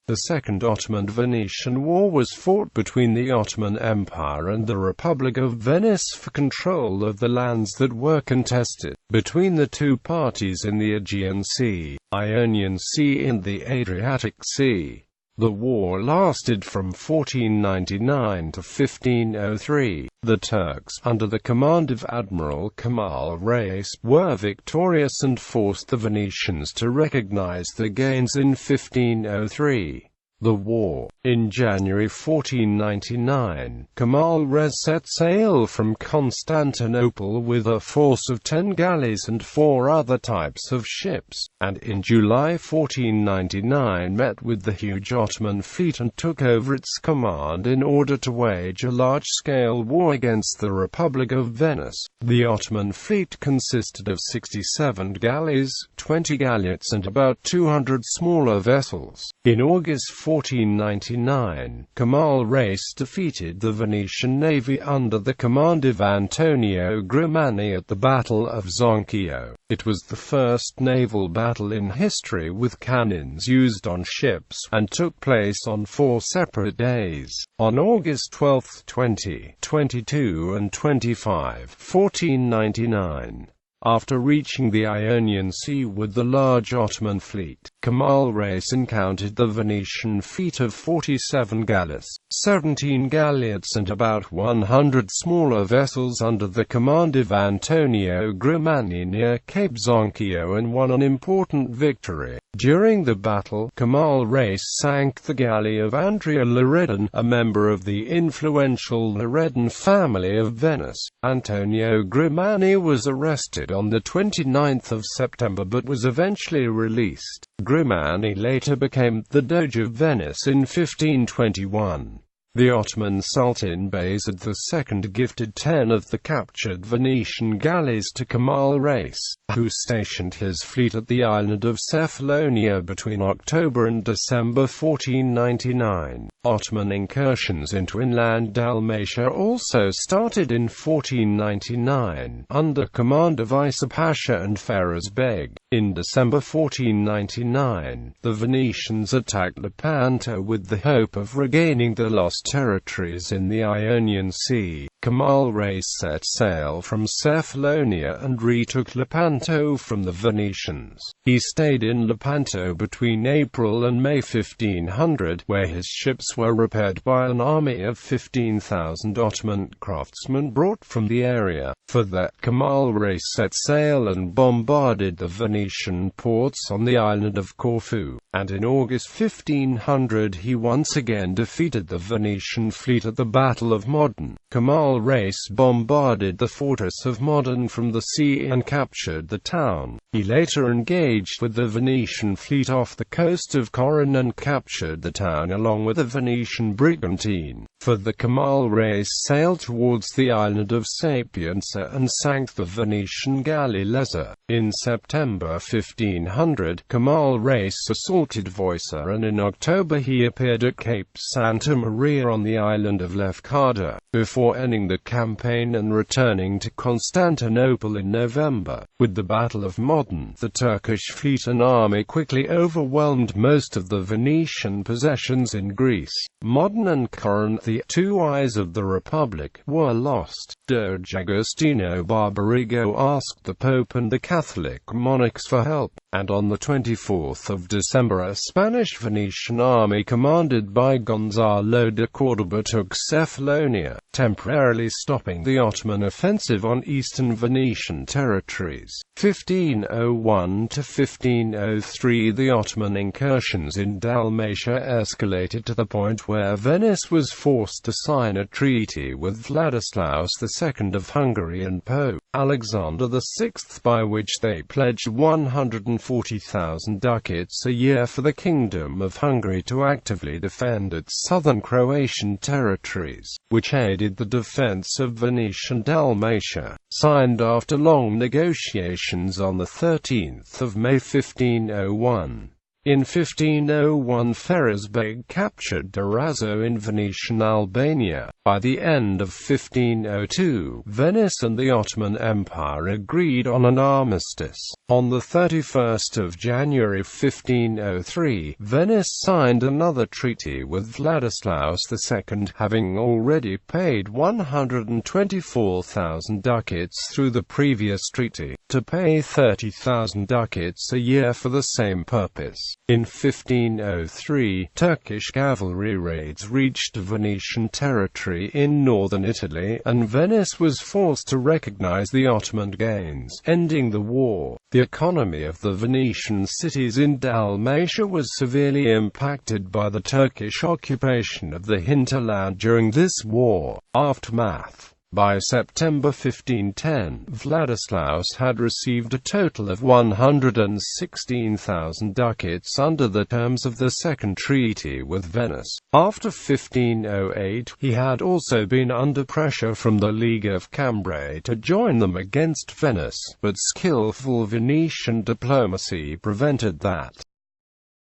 The Second Ottoman Venetian War was fought between the Ottoman Empire and the Republic of Venice for control of the lands that were contested between the two parties in the Aegean Sea, Ionian Sea and the Adriatic Sea. The war lasted from 1499 to 1503. The Turks, under the command of Admiral Kemal Reis, were victorious and forced the Venetians to recognize their gains in 1503. The war. In January 1499, Kemal Reis set sail from Constantinople with a force of 10 galleys and 4 other types of ships, and in July 1499 met with the huge Ottoman fleet and took over its command in order to wage a large-scale war against the Republic of Venice. The Ottoman fleet consisted of 67 galleys, 20 galleots and about 200 smaller vessels. In August 1499, Kemal Reis defeated the Venetian navy under the command of Antonio Grimani at the Battle of Zonchio. It was the first naval battle in history with cannons used on ships, and took place on 4 separate days, on August 12, 20, 22 and 25, 1499. After reaching the Ionian Sea with the large Ottoman fleet, Kemal Reis encountered the Venetian fleet of 47 galleys, 17 galleots and about 100 smaller vessels under the command of Antonio Grimani near Cape Zonchio and won an important victory. During the battle, Kemal Reis sank the galley of Andrea Loredan, a member of the influential Loredan family of Venice. Antonio Grimani was arrested on the 29th of September but was eventually released. Grimani later became the Doge of Venice in 1521. The Ottoman Sultan Bayezid II gifted 10 of the captured Venetian galleys to Kemal Reis, who stationed his fleet at the island of Cephalonia between October and December 1499. Ottoman incursions into inland Dalmatia also started in 1499, under command of Isa Pasha and Feroz Beg. In December 1499, the Venetians attacked Lepanto with the hope of regaining the lost territories in the Ionian Sea. Kemal Reis set sail from Cephalonia and retook Lepanto from the Venetians. He stayed in Lepanto between April and May 1500, where his ships were repaired by an army of 15,000 Ottoman craftsmen brought from the area. For that, Kemal Reis set sail and bombarded the Venetian ports on the island of Corfu, and in August 1500 he once again defeated the Venetian fleet at the Battle of Modon. Kemal Reis bombarded the fortress of Modon from the sea and captured the town. He later engaged with the Venetian fleet off the coast of Coron and captured the town along with the Venetian brigantine. For the Kemal Reis sailed towards the island of Sapienza and sank the Venetian galley Lencer. In September 1500, Kemal Reis assaulted Voissa and in October he appeared at Cape Santa Maria on the island of Lefkada, before ending the campaign and returning to Constantinople in November. With the Battle of Modon, the Turkish fleet and army quickly overwhelmed most of the Venetian possessions in Greece. Modon and Coron, the two eyes of the Republic, were lost. Doge Agostino Barbarigo asked the Pope and the Catholic monarchs for help, and on the 24th of December a Spanish-Venetian army commanded by Gonzalo de Cordoba took Cephalonia, temporarily stopping the Ottoman offensive on eastern Venetian territories. 1501 to 1503 the Ottoman incursions in Dalmatia escalated to the point where Venice was forced to sign a treaty with Vladislaus II of Hungary and Pope Alexander VI, by which they pledged 140,000 ducats a year for the Kingdom of Hungary to actively defend its southern Croatian territories, which aided the defense of Venetian Dalmatia. Signed after long negotiations on the 13th of May 1501. In 1501 Feras Beg captured Durazzo in Venetian Albania. By the end of 1502, Venice and the Ottoman Empire agreed on an armistice. On the 31st of January 1503, Venice signed another treaty with Vladislaus II, having already paid 124,000 ducats through the previous treaty, to pay 30,000 ducats a year for the same purpose. In 1503, Turkish cavalry raids reached Venetian territory in northern Italy, and Venice was forced to recognize the Ottoman gains, ending the war. The economy of the Venetian cities in Dalmatia was severely impacted by the Turkish occupation of the hinterland during this war. Aftermath. By September 1510, Vladislaus had received a total of 116,000 ducats under the terms of the Second Treaty with Venice. After 1508, he had also been under pressure from the League of Cambrai to join them against Venice, but skillful Venetian diplomacy prevented that.